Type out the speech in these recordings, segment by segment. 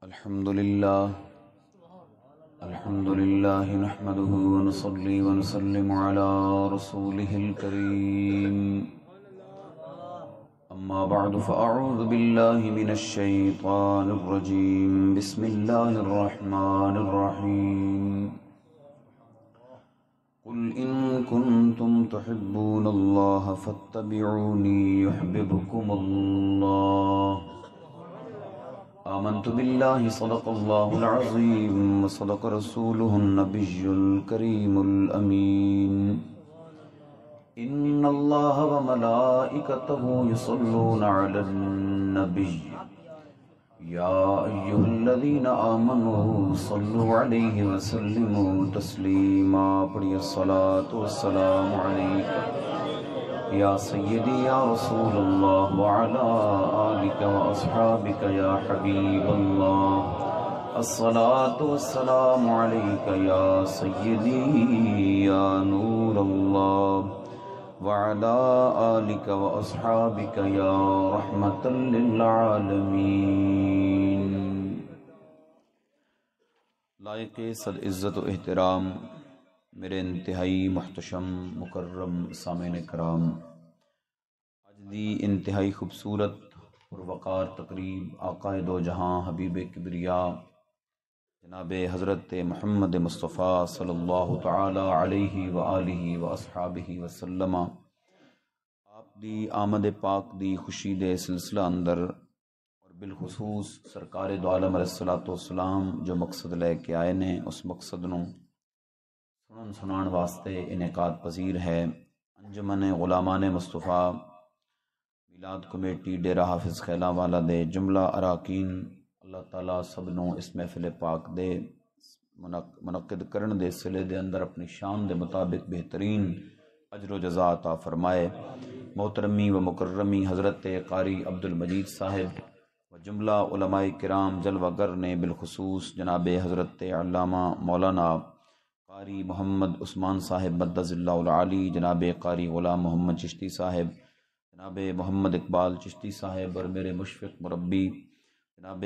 الحمد لله نحمده ونصلي ونسلم على رسوله الكريم أما بعد فأعوذ بالله من الشيطان الرجيم بسم الله الرحمن الرحيم قل إن كنتم تحبون الله فاتبعوني يحببكم الله آمنت بالله صدق الله العظيم وصدق رسوله النبي الكريم الأمين إن الله وملائكته يصلون على النبي يا أيها الذين آمنوا صلوا عليه وسلموا تسليما پڑھیے الصلاة والسلام عليك يا سيدي يا رسول الله وعلى آلك وأصحابك يا حبيب الله الصلاة والسلام عليك يا سيدي يا نور الله وعلى آلك وأصحابك يا رحمة للعالمين. لائق صد عزت و احترام میرے انتہائی محتشم مکرم سامعین کرام، آج دی انتہائی خوبصورت اور وقار تقریب آقا دو جہاں حبیب کبریا جناب حضرت محمد مصطفیٰ صلی اللہ تعالی علیہ وآلہ واصحابہ وسلم آپ دی آمد پاک دی خوشی دے سلسلہ اندر اور بالخصوص سرکار دو عالم علیہ الصلوۃ والسلام جو مقصد لے کے آئے نے اس مقصد نو سنان واسطے انعقاد پذیر ہے انجمن غلامان مصطفیٰ میلاد کمیٹی ڈیرہ حافظ خیلاں والا دے جملہ اراکین. اللہ تعالیٰ سب نو اس محفل پاک دے منعقد کرن دے سلے دے اندر اپنی شان دے مطابق بہترین اجر و جزا عطا فرمائے. محترمی و مکرمی حضرت قاری عبدالمجید صاحب و جملہ علماء کرام جلوہ گر نے بالخصوص جناب حضرت علامہ مولانا قاری محمد عثمان صاحب مدظ اللہ العالی، جناب قاری غلام محمد چشتی صاحب، جناب محمد اقبال چشتی صاحب اور میرے مشفق مربی جناب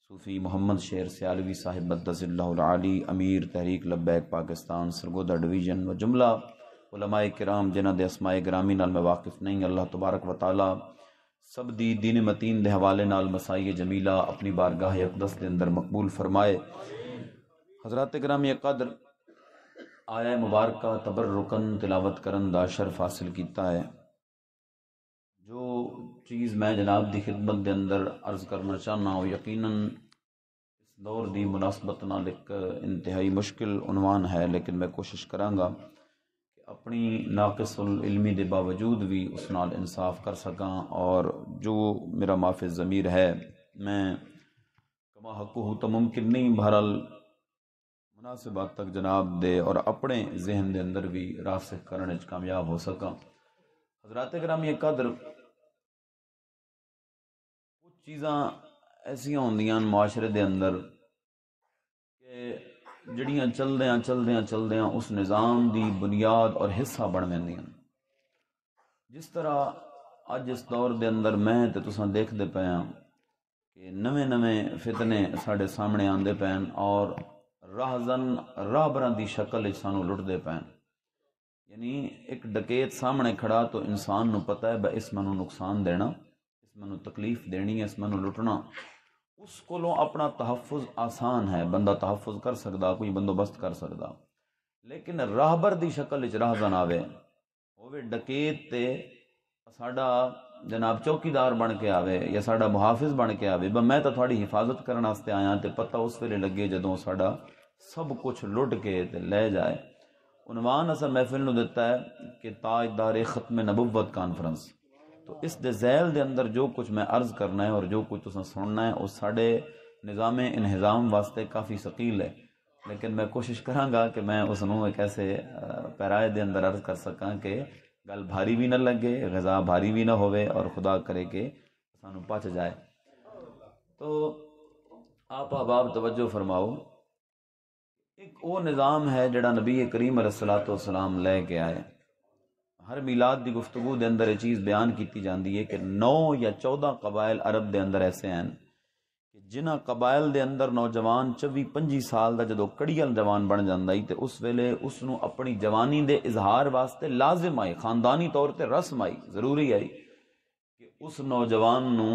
صوفی محمد شیر سیالوی صاحب مدظ اللہ العالی، امیر تحریک لبیک پاکستان سرگودہ ڈویژن و جملہ علماء کرام جنہاں دے اسماء گرامی نال میں واقف نہیں. اللہ تبارک و تعالی سب دی دین متین دے حوالے نال مسائی جمیلہ اپنی بارگاہ اقدس دے اندر مقبول فرمائے. حضرات گرامی قدر، آیہ مبارکہ تبرکن تلاوت کرن دا شرف حاصل کیتا ہے. جو چیز میں جناب دی خدمت دے اندر عرض کرنا چاہنا ہوں یقیناً اس دور دی مناسبت نال ایک انتہائی مشکل عنوان ہے، لیکن میں کوشش کراں گا کہ اپنی ناقص العلمی دے باوجود بھی اس نال انصاف کر سکاں اور جو میرا معافی ضمیر ہے میں کما حق ہوں تو ممکن نہیں بہرحال مناسبات تک جناب دے اور اپنے ذہن دے اندر بھی راسخ کرنے چ کامیاب ہو سکا. حضرات گرامی قدر، کچھ چیزاں ایسیاں ہوندیاں معاشرے دے اندر کہ جڑیاں چلدیاں اس نظام دی بنیاد اور حصہ بن ویندیاں. جس طرح اج اس دور دے اندر میں تے تساں دیکھدے پئے ہاں کہ نویں فتنے ساڈے سامنے آندے پئے اور راہزن راہبراں دی شکل وچ سانوں لٹدے پئے. یعنی ایک ڈکیت سامنے کھڑا تو انسان نو پتہ ہے اس منوں نقصان دینا، اس منوں تکلیف دینی ہے، اس منوں لٹنا، اس کولوں اپنا تحفظ آسان ہے، بندہ تحفظ کر سکدا، کوئی بندوبست کر سکدا. لیکن راہبر دی شکل وچ راہزن آوے ہووے ڈکیت تے ساڈا جناب چوکیدار بن کے آوے یا ساڈا محافظ بن کے آوے میں تو تھوڑی حفاظت کرنے واسطے آیا تے پتہ اس ویلے لگے جدوں ساڈا سب کچھ لٹ کے تے لے جائے. عنوان اصل محفل نو دیتا ہے کہ تاجدار ختم نبوت کانفرنس. تو اس دے ذیل دے اندر جو کچھ میں عرض کرنا ہے اور جو کچھ تساں سننا ہے وہ ساڈے نظام انہضام واسطے کافی ثقیل ہے، لیکن میں کوشش کراں گا کہ میں اس نو ایک ایسے پیرائے دے اندر عرض کر سکاں کہ گل بھاری بھی نہ لگے، غذا بھاری بھی نہ ہوئے اور خدا کرے کہ سانو پچ جائے. تو آپ احباب توجہ فرماؤ، ایک وہ نظام ہے جڑا نبی کریم علیہ الصلوۃ والسلام لے کے آئے. ہر میلاد دی گفتگو دے اندر یہ چیز بیان کیتی جاندی ہے کہ 9 یا 14 قبائل عرب دے اندر ایسے ہیں کہ جنہ قبائل دے اندر نوجوان 24-25 سال دا جدو کڑیل جوان بن جاندا تے اس ویلے اس نو اپنی جوانی دے اظہار واسطے لازم آئی، خاندانی طور تے رسم آئی، ضروری آئی کہ اس نوجوان نو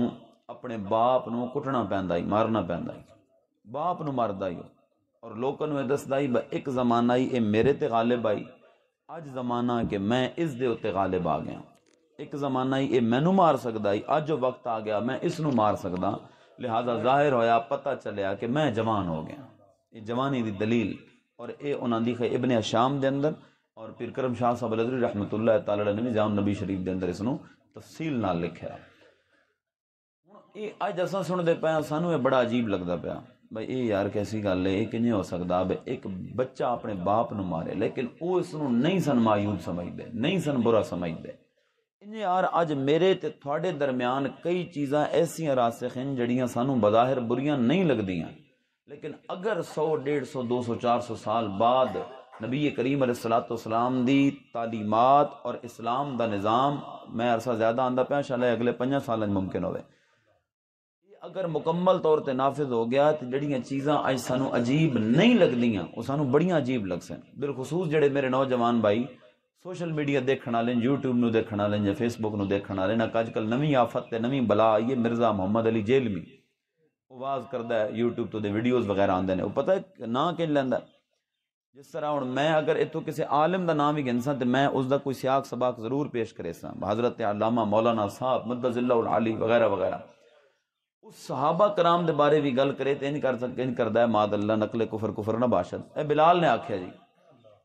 اپنے باپ نو کٹنا پیندا ہی، مارنا پیندا ہی، باپ نو ماردا ہی، اور لوکاں نو دسدا ہی ایک زمانہ ہی اے میرے تے غالب آئی، اج زمانہ کہ میں اس دے اتے غالب آ گیا، ایک زمانہ ہی اے مینوں مار سکدا ہی، اج جو وقت آ گیا میں اس نو مار سکدا، لہذا ظاہر ہویا پتہ چلیا کہ میں جوان ہو گیا۔ یہ جوانی دی دلیل، اور اے انہاں دی ابن شام دے اندر، اور پھر کرم شاہ صاحب الحضری رحمۃ اللہ تعالی علیہ نے جام نبی شریف دے اندر اس نو تفصیل نال لکھیا۔ یہ اج اساں سن دے پیا، سانو یہ بڑا عجیب لگدا پیا، بھائی اے یار کیسی گل ہے، یہ کنجے ہو سکدا بھائی ایک بچہ اپنے باپ نو مارے، لیکن وہ اس نو نہیں سن معیوب سمجھدے، نہیں سن برا سمجھدے۔ انجے یار اج میرے تے تھوڑے درمیان کئی چیزاں ایسیاں راسخ ہیں جڑیاں سانو بظاہر بریاں نہیں لگدیاں، لیکن اگر 100 150 200 400 سال بعد نبی کریم علیہ الصلوۃ والسلام دی تعلیمات اور اسلام دا نظام، میں عرصہ زیادہ آندا پیا انشاءاللہ اگلے 5 سالاں ممکن ہوئے، اگر مکمل طور تے نافذ ہو گیا تو جڑیاں چیزاں اج سانو عجیب نہیں لگدیاں وہ سانو بڑیاں عجیب لگ سن۔ بالخصوص جڑے میرے نوجوان بھائی سوشل میڈیا دیکھن والے، یوٹیوب نو دیکھن والے یا فیس بک نو دیکھن والے، اج کل نویں آفت تے نویں بلا آئی ہے، مرزا محمد علی جیلمی آواز کردا ہے یوٹیوب تو دے ویڈیوز وغیرہ آندے نے، وہ پتہ ہے نا کہ لیندا، جس طرح ہن میں اگر اتوں کسی عالم دا نام ہی گنساں تے میں اس دا کوئی سیاق سباق ضرور پیش کرے ساں، حضرت علامہ مولانا صاحب مدظ اللہ العالی وغیرہ وغیرہ، اس صحابہ کرام دے بارے بھی گل کرے تے انج کر سکے، انج کردا ہے ماد اللہ نقل کفر نہ باشد، اے بلال نے آکھیا جی،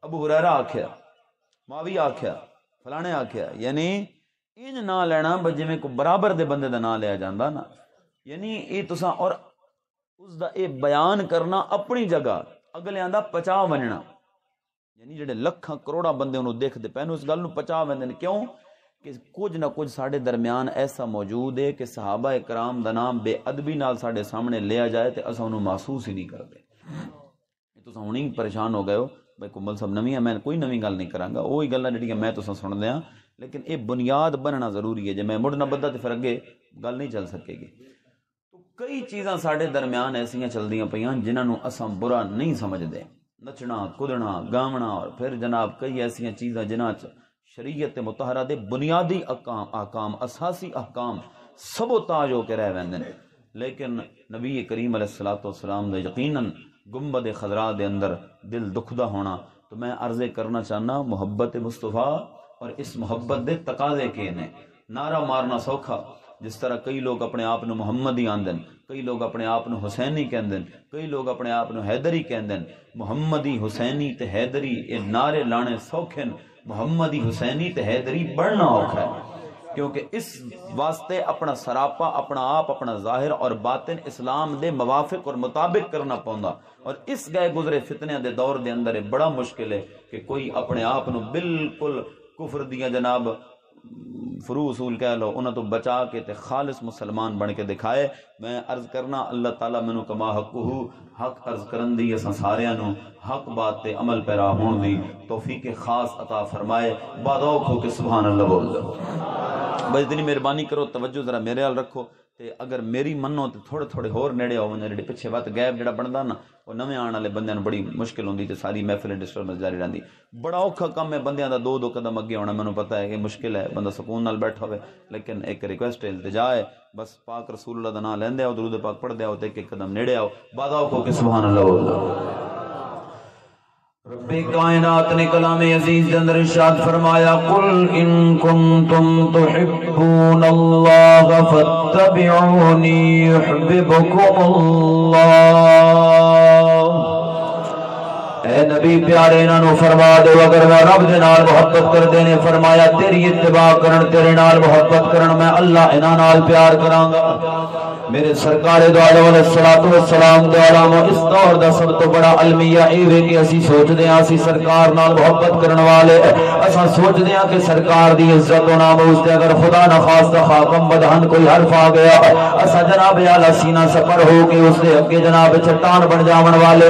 ابو ہریرہ آکھیا، معاویہ آکھیا، فلانے آکھیا، یعنی انج نہ لینا جویں کو برابر دے بندے دا نام لیا جاندا نا، یعنی اے تساں اور اس دا اے بیان کرنا اپنی جگہ، اگلیاں دا پچا ونجنا، یعنی جڑے لکھاں کروڑاں بندے انہوں دیکھ دے پہنو اس گل نو پچا وندے نے، کیوں کہ کچھ نہ کچھ ساڑھے درمیان ایسا موجود ہے کہ صحابہ کرام دا نام بے ادبی نال ساڑھے سامنے لیا جائے تے اساں انہوں محسوس ہی نہیں کرتے۔ تو ساں ہونی پریشان ہو گئے ہو بھائی کمل صاحب نویں ہے، میں کوئی نویں گل نہیں کراں گا، وہی گلاں جڑیاں میں تساں سن دیاں، لیکن اے بنیاد بننا ضروری ہے، جے میں مڑ نہ بدھا تے پھر اگے گل نہیں چل سکے گی۔ تو کئی چیزاں ساڑھے درمیان ایسیاں چلدیاں پیاں جنہاں نو اساں برا نہیں سمجھدے، نچنا کدنا گاونا، اور پھر جناب کئی ایسیاں چیزاں جنہاں شریعت مطہرہ دے بنیادی احکام اساسی احکام سبوتاج ہو کے رہ ویندے نے، لیکن نبی کریم علیہ الصلوۃ والسلام دے یقیناً گنبد خضراء دے اندر دل دکھدا ہونا۔ تو میں عرض کرنا چاہنا محبت مصطفیٰ اور اس محبت دے تقاضے کے نے، نعرہ مارنا سوکھا، جس طرح کئی لوگ اپنے آپ نو محمدی آندن، کئی لوگ اپنے آپ نو حسینی کہندن، کئی لوگ اپنے آپ نو حیدری کہندن، محمدی حسینی تے حیدری اے نعرے لانے سوکھن، محمدی حسینی تے حیدری بڑھنا اوکھا ہے، کیونکہ اس واسطے اپنا سراپا، اپنا آپ، اپنا ظاہر اور باطن اسلام دے موافق اور مطابق کرنا پوندا، اور اس گئے گزرے فتنے دے دور دے اندر بڑا مشکل ہے کہ کوئی اپنے آپ نو بالکل کفر دیا جناب فرو اصول کہہ لو انہاں تو بچا کے تے خالص مسلمان بن کے دکھائے۔ میں عرض کرنا اللہ تعالیٰ مینوں کما حقہ، حق عرض کرن دی اساں ساریاں نو حق بات تے عمل پیرا ہون دی توفیق خاص عطا فرمائے۔ بادوک ہو کے سبحان اللہ بول دو، بس اتنی مہربانی کرو، توجہ ذرا میرے حال رکھو، تے اگر میری منو تے تھوڑے تھوڑے ہور نیڑے آؤ، جڑے پیچھے وقت گیپ جڑا بندا نا وہ نویں آن والے بندیاں نوں بڑی مشکل ہوندی تے ساری محفل ڈسٹربنس جاری رہندی، بڑا اوکھا کم ہے بندیاں دا 2 قدم اگے ہونا، مینوں پتہ ہے کہ مشکل ہے، بندہ سکون نال بیٹھا ہوئے، لیکن ایک ریکویسٹ ہے، التجا ہے، بس پاک رسول اللہ دا نام لیندے آؤ، درود پاک پڑھ دے آؤ تے ایک قدم نیڑے آؤ، باداؤ کو کہ سبحان اللہ بول دو۔ رب کائنات نے کلام عزیز کے اندر ارشاد فرمایا قل ان کنتم تحبون اللہ فاتبعونی یحببکم اللہ۔ اے نبی پیارے انہوں فرما دو اگر میں رب دے نال محبت کر دینے، فرمایا تیری اتباع کرن، تیرے نال محبت کرن، میں اللہ انہاں نال پیار کراں گا۔ میرے سرکار دو عالم علیہ السلام دو عالم اس دور دا سب تو بڑا علمیہ ایوے کہ اسی سوچ دیاں اسی سرکار نال محبت کرن والے، اساں سوچ دیاں کہ سرکار دی عزت و ناموس تے اگر خدا نہ خواستہ خاکم بدہن کوئی حرف آ گیا، اساں جناب اعلی سینہ سپر ہو کے اس دے اگے جناب چٹان بن جاون والے۔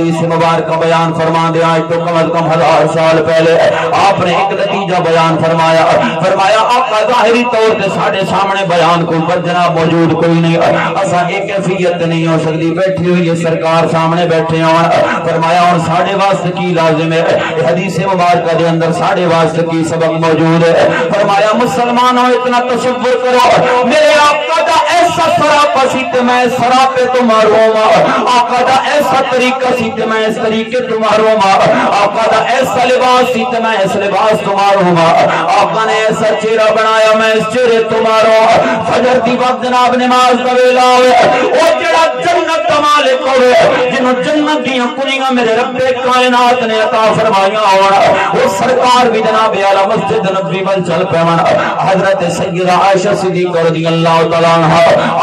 حدیث مبارکہ بیان فرما دیا آج تو کم از کم 1000 سال پہلے آپ نے ایک نتیجہ بیان فرمایا آقا ظاہری طور سے ساڑھے سامنے بیان کو پر جناب موجود کوئی نہیں ایسا ایک کیفیت نہیں ہو سکتی بیٹھی ہوئی یہ سرکار سامنے بیٹھے ہیں فرمایا اور ساڑھے واسطے کی لازم ہے حدیث مبارکہ دے اندر ساڑھے واسطے کی سبق موجود ہے فرمایا مسلمانوں اتنا تصور کرو میرے آقا دا ایسا سراپا سی تے میں سراپے تو محروم آقا دا ایسا طریقہ سی تے میں اس طریقے تو محروم آقا دا ایسا لباس سی تے میں اس لباس تو محروم آقا نے ایسا چہرہ بنایا میں اس چہرے تو محروم فجر دی وقت جناب نماز کا ویلا ہوئے او جڑا جنت دا مالک ہوئے جنہوں جنت دیاں کنیاں میرے رب کائنات نے عطا فرمائیاں ہونا وہ سرکار بھی جناب اعلی مسجد نبوی بل چل پیمان حضرت سیدہ عائشہ صدیقہ رضی اللہ تعالیٰ عنہ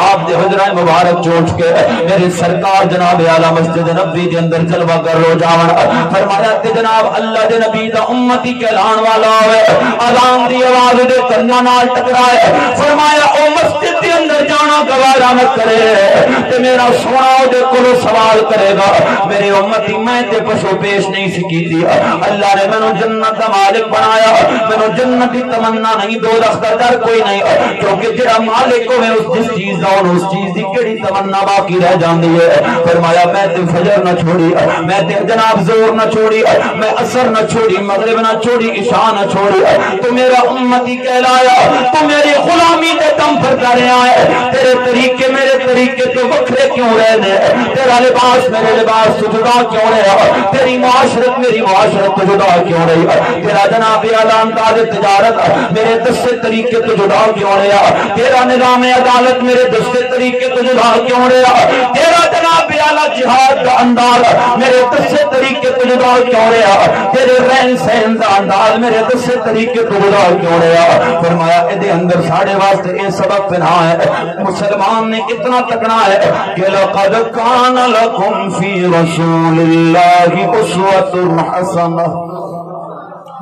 آپ دے حجرہ مبارک چونچ کے میرے سرکار جناب اعلی مسجد نبوی دے اندر جلوہ کر رو جاون فرمایا کہ جناب اللہ دے نبی دا امتی کہلان والا ہوئے اذان دی آواز دے کرنا نال ٹکرائے فرمایا او مسجد دے اندر جانا گوارا نہ کرے تے میرا سونا دے کلو سوال کرے گا میرے امتی میں تے پشو پیش نہیں سکی دی اللہ نے میں نے جنت دا مالک بنایا میں نے جنت دی تمنا نہیں دوزخ دا ڈر کوئی نہیں کیونکہ جڑا مالک ہوئے اس جس چیز دا اس چیز دی کیڑی تمنا باقی رہ جاندی ہے فرمایا میں تے فجر نہ چھوڑی میں تے جناب زور نہ چھوڑی میں عصر نہ چھوڑی مغرب نہ چھوڑی عشاء نہ چھوڑی تو میرا امتی کہلایا تو میری غلامی دے دم پر کرے آئے تیرے طریقے میرے طریقے تو وکھرے کیوں رہنے تیرا لباس میرے لباس تو جدا کیوں رہا تیری معاشرت میری معاشرت تو جدا کیوں رہی تیرا جناب اعلیٰ انداز تجارت میرے دستے طریقے تو جدا کیوں رہا تیرا نظام عدالت میرے دستے طریقے تو جدا کیوں رہا تیرا جناب اعلیٰ جہاد کا انداز میرے دستے طریقے تو جدا کیوں رہا تیرے رہن سہن کا انداز میرے دستے طریقے تو جدا کیوں رہا فرمایا ادھے اندر ساڑھے واسطے یہ سبق پہنا ہے مسلمان نے اتنا تکنا ہے کہ لقد کان لکم فی رسول اللہ اسوۃ حسنہ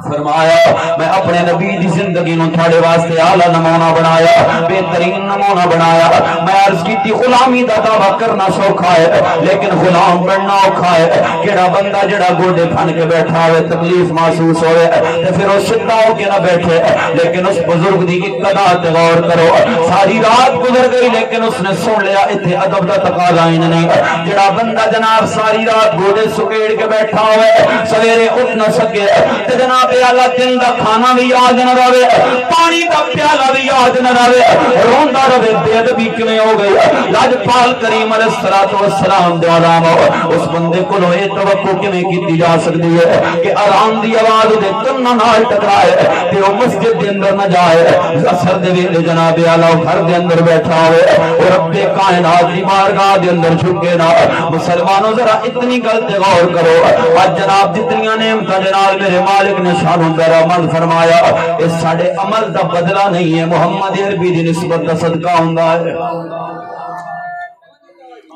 فرمایا میں اپنے نبی دی زندگی نو تھوڑے واسطے اعلی نمونہ بنایا بہترین نمونہ بنایا میں عرض کی تھی غلامی دا دعویٰ کرنا سوکھا ہے لیکن غلام بننا اوکھا ہے کیڑا بندہ جڑا گوڑے پھن کے بیٹھا ہوئے تکلیف محسوس ہوئے تے پھر وہ سدھا ہو کے نہ بیٹھے لیکن اس بزرگ دی ابتدا تے غور کرو ساری رات گزر گئی لیکن اس نے سن لیا اتنے ادب دا تقاضا ہی نہیں جڑا بندہ جناب ساری رات گوڑے سکیڑ کے بیٹھا ہوئے سویرے اٹھ نہ سکے تے جناب اللہ دن دا کھانا بھی یاد نہ رہے پانی دا پیالہ بھی یاد نہ رہے روندا رہے بے ادبی کیویں ہو گئی لاجپال کریم علیہ الصلوۃ والسلام دے علام اس بندے کو یہ توقع کیویں کیتی جا سکتی ہے کہ آرام دی آواز دے کن نال ٹکرائے تے او مسجد دے اندر نہ جائے اثر دے ویلے جناب اعلی گھر دے اندر بیٹھا ہوئے اور رب کائنات دی بارگاہ دے اندر جھکے نہ مسلمانوں ذرا اتنی گل تے غور کرو آج جناب جتنی نعمتاں دے نال میرے مالک نے شانوں میرا عمل فرمایا اس ساڑے عمل دا بدلہ نہیں ہے محمد عربی دی نسبت دا صدقہ ہوندا ہے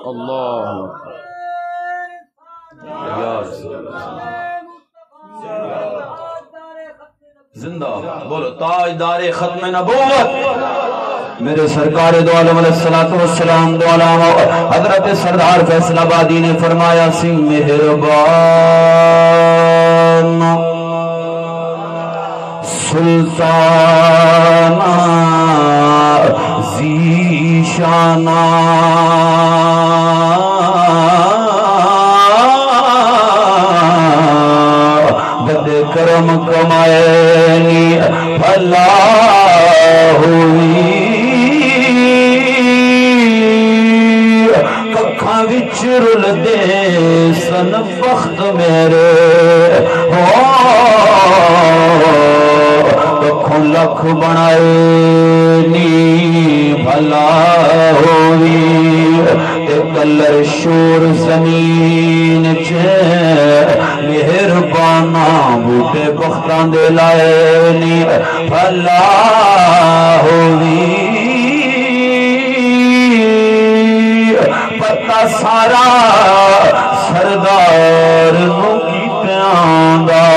اللہ زندہ بولو تاجدار ختم نبوت میرے سرکار دو عالم علیہ الصلوۃ والسلام دو عالم حضرت سردار فیصل آبادی نے فرمایا سی مہربان سلطانہ زیشانہ بد کرم کمائنی بھلا ہوئی ککھاں وچ رل دے سن وقت میرے لکھ بنائے نی بھلا ہوئی کلر شور زمین چھے مہربانا بوٹے بختان دے لائے نی بھلا ہوئی پتہ سارا سردار نو کی پیاندہ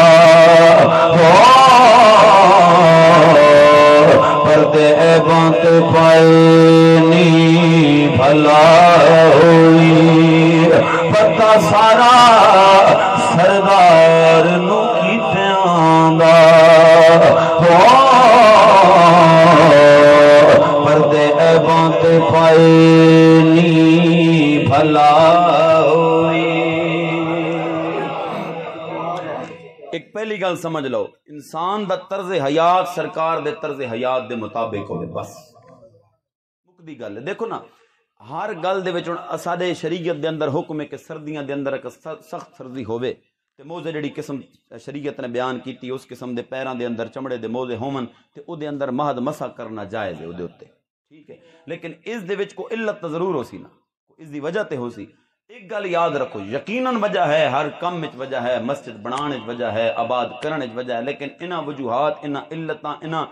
بات پائنی بھلا ہوئی پتہ سارا ایک پہلی گل سمجھ لو، انسان دا طرز حیات سرکار دے طرز حیات دے مطابق ہوئے، بس مکدی گل ہے۔ دیکھو نا ہر گل دے وچ ساڈے شریعت دے اندر حکم ہے کہ سردیاں دے اندر ایک سخت سردی ہوے تے موزے جڑی قسم شریعت نے بیان کیتی اس قسم دے پیراں دے اندر چمڑے دے موزے ہومن تے او دے اندر مہد مسا کرنا جائز ہے او دے اوتے، ٹھیک ہے، لیکن اس دے وچ کوئی علت ضرور ہو سی نا، اس دی وجہ تے ہو سی۔ ایک گل یاد رکھو، یقیناً وجہ ہے، ہر کم وچ وجہ ہے، مسجد بنانے وچ وجہ ہے، آباد کرنے وچ وجہ ہے، لیکن انہاں وجوہات، انہاں علتاں، انہاں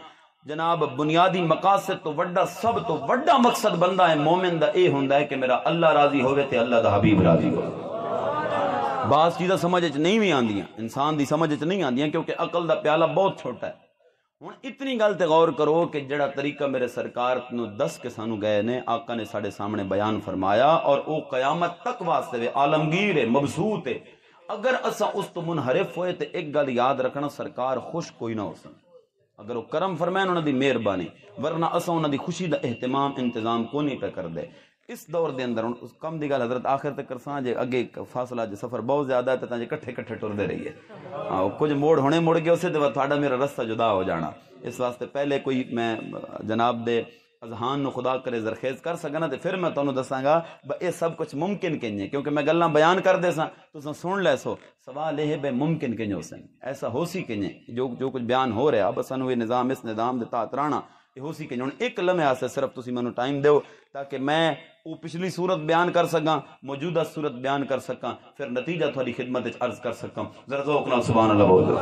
جناب بنیادی مقاصد تو وڈا سب تو وڈا مقصد بندہ ہے مومن دا اے ہوندا ہے کہ میرا اللہ راضی ہوئے تے اللہ دا حبیب راضی ہوئے۔ بعض چیزاں سمجھ وچ نہیں بھی آندیاں، انسان دی سمجھ وچ نہیں آندیاں کیونکہ عقل دا پیالہ بہت چھوٹا ہے۔ ہن اتنی گل تے غور کرو کہ جڑا طریقہ میرے سرکار نو دس کے سانو گئے نے، آقا نے ساڈے سامنے بیان فرمایا، اور او قیامت تک واسطے وے، عالمگیر ہے، مبسوط ہے۔ اگر اساں اس تو منحرف ہوئے تے ایک گل یاد رکھنا، سرکار خوش کوئی نہ ہو سن، اگر وہ کرم فرمائن انہاں دی مہربانی، ورنہ اساں انہاں دی خوشی دا اہتمام انتظام کو نہیں پہ کر دے۔ اس دور دے اندر اس کم دی گل حضرت آخر تک کرساں جے اگے فاصلہ جے سفر بہت زیادہ ہے تے جے کٹھے کٹھے ٹردے رہیے، کچھ موڑ ہونے مڑ گئے اسے تے تھوڑا میرا رستہ جدا ہو جانا۔ اس واسطے پہلے کوئی میں جناب دے اذہان نو خدا کرے زرخیز کر سکنا تے پھر میں تانوں دساں گا اے سب کچھ ممکن کینے، کیونکہ میں گلاں بیان کر دے ساں تساں سن لے سو، سوال یہ ہے ممکن کینے ہو سن، ایسا ہو سی کینے جو کچھ بیان ہو رہا اب سانو یہ نظام اس نظام دے تحت رہنا یہ ہو سی کینے۔ ہن ایک لمحہ سے صرف تسی مینوں ٹائم دیو تاکہ میں وہ پچھلی صورت بیان کر سکاں، موجودہ صورت بیان کر سکاں، پھر نتیجہ تھوڑی خدمت وچ عرض کر سکاں۔ ذرا ذوق نال سبحان اللہ بول دو۔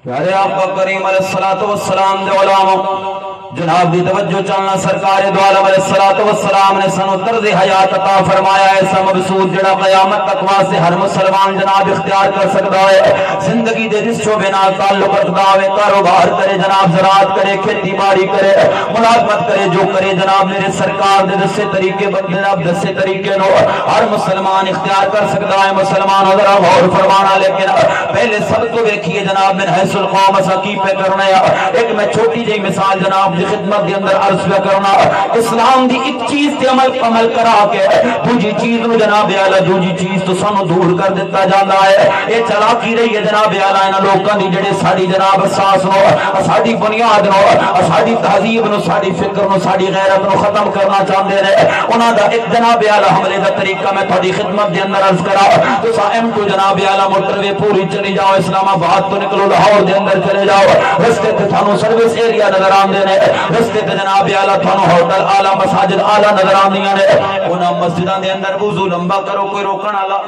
پیارے آقا کریم علیہ الصلوۃ والسلام دے علماء جناب دی توجہ چاہنا، سرکار دو عالم علیہ الصلوۃ والسلام نے سانو طرز حیات عطا فرمایا ہے، ایسا مبسوط جڑا قیامت تک واسطے ہر مسلمان جناب اختیار کر سکتا ہے۔ زندگی دے جس شعبے نال تعلق رکھدا ہے، کاروبار کرے جناب، زراعت کرے، کھیتی باڑی کرے، ملازمت کرے، جو کرے جناب میرے سرکار دے دسے طریقے جناب دسے طریقے نو ہر مسلمان اختیار کر سکتا ہے۔ مسلمان ذرا غور فرمانا، لیکن پہلے سب تو دیکھیے جناب من حیث القوم اسا کی پہ کرنا ہے۔ ایک میں چھوٹی جی مثال جناب دی خدمت کے اندر عرض پہ کرنا، اسلام دی ایک چیز تے عمل کرا کے دوجی چیز نو جناب اعلی دوجی چیز تو سانو دور کر دیتا جاتا ہے۔ یہ چلا کی رہی ہے جناب اعلی انہاں لوکاں دی جڑے ساڈی جناب اساس نو، ساڈی بنیاد نو، ساڈی تہذیب نو، ساڈی فکر نو، ساڈی غیرت نو ختم کرنا چاہندے نے۔ انہاں دا ایک جناب اعلی حملے دا طریقہ میں تہاڈی خدمت دے اندر عرض کرا، تساں ایم ٹو جناب اعلی موٹر وے پوری چلی جاؤ، اسلام آباد تو نکلو لاہور دے اندر چلے جاؤ، رستے تے تھانو سروس ایریا نظر آندے نے، رستے تے جناب اعلی تھانو ہوٹل اعلی مساجد اعلی نظر آندیاں نے۔ انہاں مسجداں دے اندر وضو لمبا کرو، کوئی روکن والا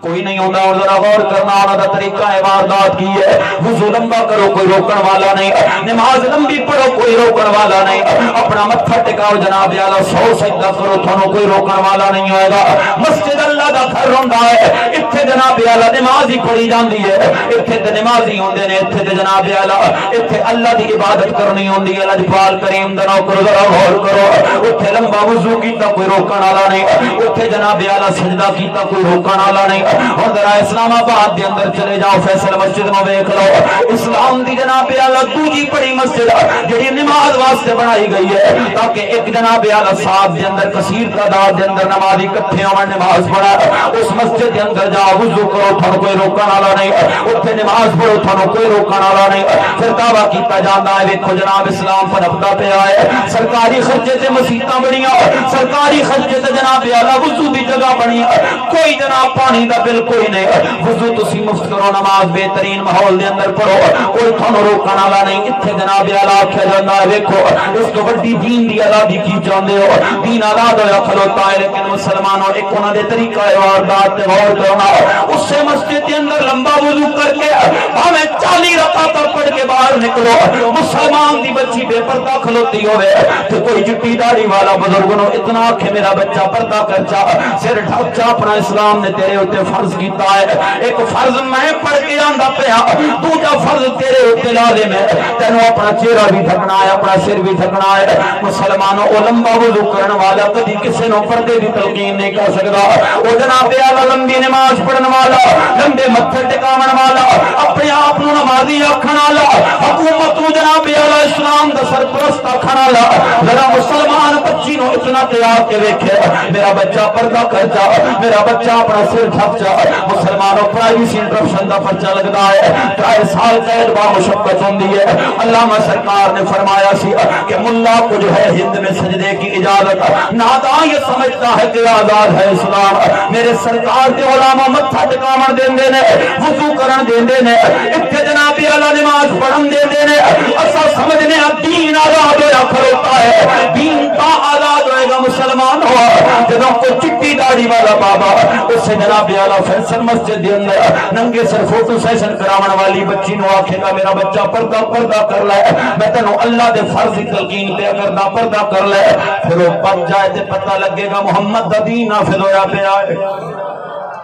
کوئی نہیں ہوتا، اور ذرا غور کرنا انہاں دا طریقہ ہے واردات کی ہے، وضو لمبا کرو کوئی روکن والا نہیں، نماز لمبی پڑھو کوئی روکن والا نہیں، اپنا متھا ٹکاؤ جناب اعلی 100 سجدہ کرو تھانو کوئی روکن والا نہیں ہوئے گا۔ مسجد اللہ دا گھر ہوندا ہے، ایتھے جناب اعلی نماز ہی پڑھی جاندی ہے، ایتھے تے نمازی ہوندے نے، ایتھے تے جناب اعلی ایتھے اللہ دی عبادت کرنی ہوندی ہے۔ لجپال کریم دا نوکر ذرا غور کرو، اوتھے لمبا وضو کیتا کوئی روکن والا نہیں، اوتھے جناب اعلی سجدہ کیتا کوئی روکن والا نہیں۔ اور ذرا اسلام آباد دے اندر چلے جاؤ، فیصل مسجد نو ویکھ لو، اسلام دی جناب اعلی دوجی بڑی مسجد جڑی نماز واسطے بنائی گئی ہے تاکہ ایک جناب اعلی صاحب دے اندر کثیر تعداد دے اندر نمازی اکٹھے ہون نماز پڑھا، اس مسجد دے اندر جاؤ وضو کرو تھانو کوئی روکن والا نہیں، اوتھے نماز پڑھو تھانو کوئی روکن والا نہیں۔ پھر دعویٰ کیتا جاندا ہے ویکھو جناب اسلام پنپدا پیا ہے، سرکاری خرچے تے مسیتاں بنیاں، سرکاری خرچے تے جناب اعلی وضو دی جگہ بنی، کوئی جناب پانی دا بل کوئی نہیں، وضو تسی مفت کرو، نماز بہترین ماحول دے اندر پڑھو، کوئی تھانو روکن والا نہیں۔ اتھے جناب اعلی آکھیا جاندا ہے ویکھو اس تو بڑی دین دی آزادی کی چاہندے ہو، دین آزاد ہویا کھلوتا ہے، لیکن مسلمانوں ایک انہاں دے طریقہ ہے واردات تے غور کرنا، اس سے مسجد دے اندر لمبا وضو کر کے ہمیں 40 رکعتاں پڑھ کے باہر نکلو، مسلمان دی بچی بے پردہ کھلوتی ہوئے تو کوئی چٹی داڑھی والا بزرگ نو اتنا کہ میرا بچہ پردہ کر جا، سر ڈھک جا، اپنا اسلام نے تیرے اوتے فرض کیتا ہے، ایک فرض میں پڑھ کے آندا پیا، دوجا فرض تیرے اوتے لازم ہے، تینوں اپنا چہرہ بھی ڈھکنا ہے، اپنا سر بھی ڈھکنا ہے۔ مسلمانوں او لمبا وضو کرن والا کبھی کسی نو پردے دی تلقین نہیں کر سکدا، او جناب اعلی لمبی نماز پڑھن والا، لمبے متھے ٹکاون والا، اپنے اپنے آپ نو نمازی آکھن والا، حکومت نو جناب اعلی اسلام دا سرپرست آکھن والا، ذرا مسلمان بچی نو اتنا تیار کے ویکھے میرا بچہ پردہ کر جا، میرا بچہ اپنا سر ڈھک جا۔ مسلمانوں پرائیویسی انٹرپشن دا پرچہ لگدا ہے، 3 سال قید با مشقت ہوندی ہے۔ علامہ سرکار نے فرمایا سی کہ ملا کو جو ہے ہند میں سجدے کی اجازت، ناداں یہ سمجھتا ہے کہ آزاد ہے اسلام۔ میرے سرکار کے علماء متھا ٹکاون دیندے نے، وضو کرن دیندے نے، اتنے جناب اعلی نماز پڑھن دیندے نے۔ اسا سمجھنے دین آزاد ہویا کھڑوتا ہے، دین تا آزاد ہوئے گا مسلمان ہوا جدوں کوئی چٹی داڑھی والا بابا اس سے جناب اعلی فیصل مسجد دے اندر ننگے سر فوٹو سیشن کراون والی بچی نو آکھے گا میرا بچہ پردہ کر لے، میں تینوں اللہ دے فرض کی تلقین تے اگر نہ پردہ کر لے پھر وہ بچ جائے تے پتہ لگے گا محمد دا دین نافذ ہویا پیا ہے۔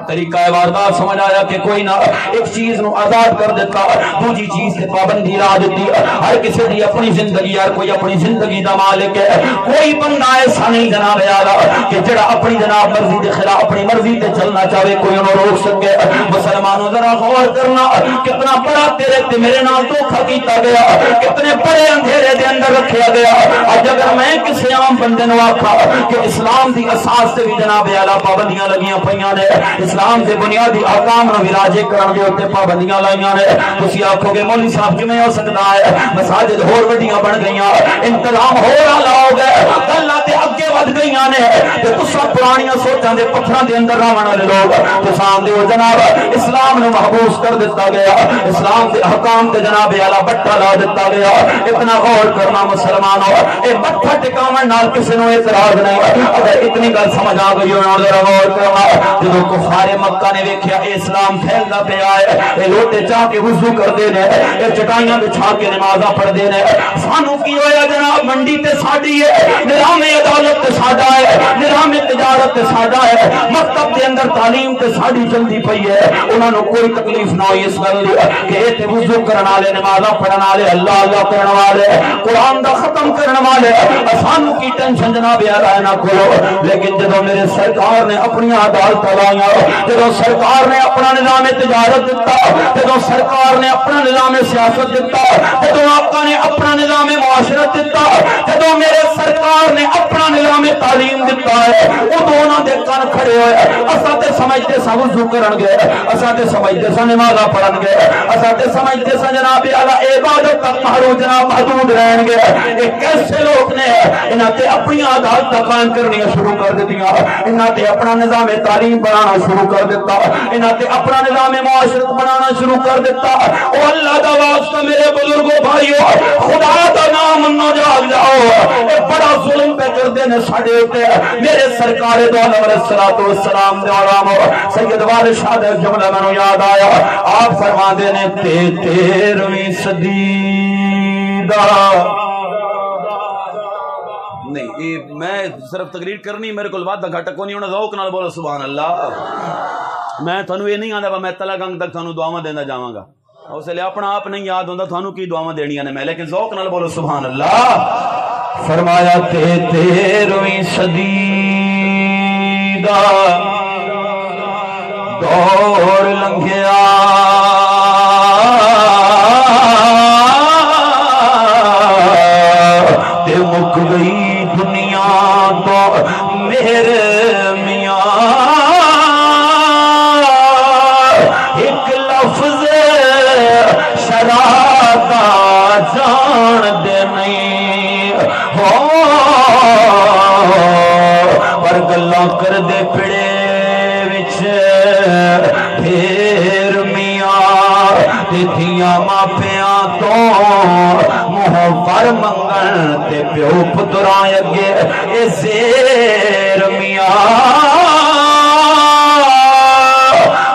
طریقہ واردات سمجھ آیا کہ کوئی نہ ایک چیز نو آزاد کر دیتا، دوسری چیز سے پابندی لا دیتی۔ ہر کسی دی اپنی زندگی، ہر کوئی اپنی زندگی دا مالک ہے۔ کوئی بندہ ایسا نہیں جناب اعلی کہ جڑا اپنی جناب مرضی دے خلاف اپنی مرضی تے چلنا چاہے کوئی انہوں روک سکے۔ مسلمانوں ذرا غور کرنا کتنا بڑا تیرے تے میرے نال دھوکھا کیتا گیا، کتنے بڑے اندھیرے دے اندر رکھیا گیا۔ اج اگر میں کسی عام بندے نو آکھا کہ اسلام دی اساس تے بھی جناب اعلی پابندیاں لگیاں پئیاں نے، اسلام دے بنیادی احکام نو وراجے کرن دے اوتے پابندیاں لائیاں نے، تسی آکھو گے مولوی صاحب کیویں ہو سکدا ہے؟ مساجد ہور وڈیاں بن گئیاں، انتظام ہور اعلی ہو گئے، گلاں تے اگے ود گئیاں نے، تے تساں پرانیاں سوچاں دے پتھراں دے اندر رہن والے لوگ تساں دے جناب اسلام نو محبوس کر دتا گیا، اسلام دے احکام تے جناب اعلی بٹا لا دتا گیا۔ اتنا غور کرنا مسلمانوں، اے بٹا ٹکاون نال کسے نو اعتراض نہیں، اگر اتنی گل سمجھ آ گئی ہو ذرا غور کرنا، جدوں کفار مکہ نے ویکھیا اے اسلام پھیلدا پیا ہے، اے لوٹے چاہ کے وضو کردے نے، اے چٹائیاں بچھا کے نمازاں پڑھدے نے، سانو کی ہویا جناب منڈی تے ساڈی ہے، نظام عدالت تے ساڈا ہے، نظام تجارت تے ساڈا ہے، مکتب دے اندر تعلیم تے ساڈی چلدی پئی ہے۔ انہاں نو کوئی تکلیف نہ ہوئی اس گل دی کہ اے تے وضو کرن والے، نمازاں پڑھن والے، اللہ اللہ کرن والے، قرآن دا ختم کرن والے، سانو کی ٹینشن جناب اعلی نہ کھولو۔ لیکن جدوں میرے سرکار نے اپنی عدالت لائیاں، جدوں سرکار نے اپنا نظام تجارت دیتا، جدوں سرکار نے اپنا نظام سیاست دیتا، جدوں آقا نے اپنا نظام معاشرت دیتا، جدوں میرے سرکار نے اپنا نظام تعلیم دیتا ہے، وہ دونوں دے کان کھڑے ہوئے۔ اساں تے سمجھتے سا وضو کرن گے، اساں تے سمجھتے سا نمازاں پڑھن گے، اساں تے سمجھتے سا جناب اعلی عبادت تک جناب محدود رہن گے۔ یہ کیسے لوگ نے انہاں تے اپنی عادات قائم کرنی شروع کر دتیاں، انہاں تے اپنا نظام تعلیم بنانا شروع کر دیتا، انہاں تے اپنا نظام معاشرت بنانا شروع کر دیتا۔ او اللہ دا واسطہ میرے بزرگوں بھائیو، خدا دا نام نو جاگ جاؤ، اے بڑا ظلم پہ کردے نے ساڈے اوتے۔ میرے سرکار دو علیہ الصلوۃ والسلام دے علامہ سید وارث شاہ دا جملہ مینوں یاد آیا، آپ فرماندے نے 13ویں صدی دا نہیں، یہ میں صرف تقریر کرنی، میرے کو وعدہ گھٹ کو نہیں ہونا، ذوق نال بولو سبحان اللہ۔ میں تھانوں یہ نہیں آندا میں تلا گنگ تک تھانوں دعاواں دیندا جاواں گا، اس لیے اپنا آپ نہیں یاد ہوندا تھانوں کی دعاواں دینیاں نے میں، لیکن ذوق نال بولو سبحان اللہ۔ فرمایا 13ویں صدی دا دور لنگھیا، تے مک گئی دنیا تو میرے میاں، ایک لفظ شرابہ جان دے نہیں ہو، پر گلاں کر دے پڑے وچ پھر میاں، تے دھیاں ماپیاں تو منہ پر منگن تے پیو پتراں اگے اے زیر میاں،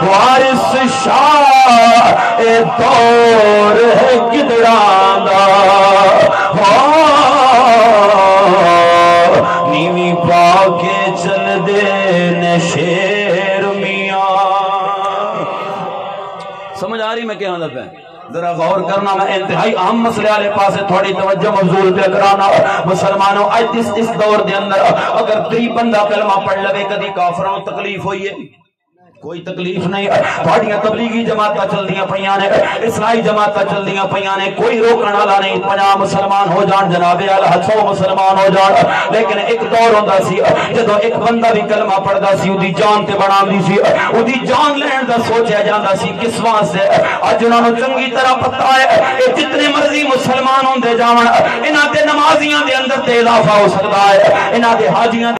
وارث شاہ اے دور ہے گدڑاں دا، نیویں پا کے چل دے نے شیر میاں۔ سمجھ آ رہی میں کہاں دا پہ؟ ذرا غور کرنا، میں انتہائی اہم مسئلے والے پاس تھوڑی توجہ مبذول پہ کرانا۔ مسلمانوں اج اس دور دے اندر اگر 3 بندہ کلمہ پڑھ لوے کدی کافراں تکلیف ہوئی ہے؟ کوئی تکلیف نہیں. تھوڑیاں تبلیغی جماعتاں چلدیاں پیاں نے, اسلائی جماعتاں چلدیاں پیاں نے, کوئی روکن والا نہیں. 50 مسلمان ہو جان جناب اعلی, 100 مسلمان ہو جان, لیکن ایک دور ہوندا سی جدوں ایک بندہ بھی کلمہ پڑھدا سی اودی جان تے بناندی سی, اودی جان لین دا سوچیا جاندا سی. کس واسطے؟ اج انہاں نوں چنگی طرح پتہ ہے اے جتنے مرضی مسلمان ہوندے جاون انہاں دے نمازیاں دے اندر تے اضافہ ہو سکدا ہے, انہاں دے حاجیاں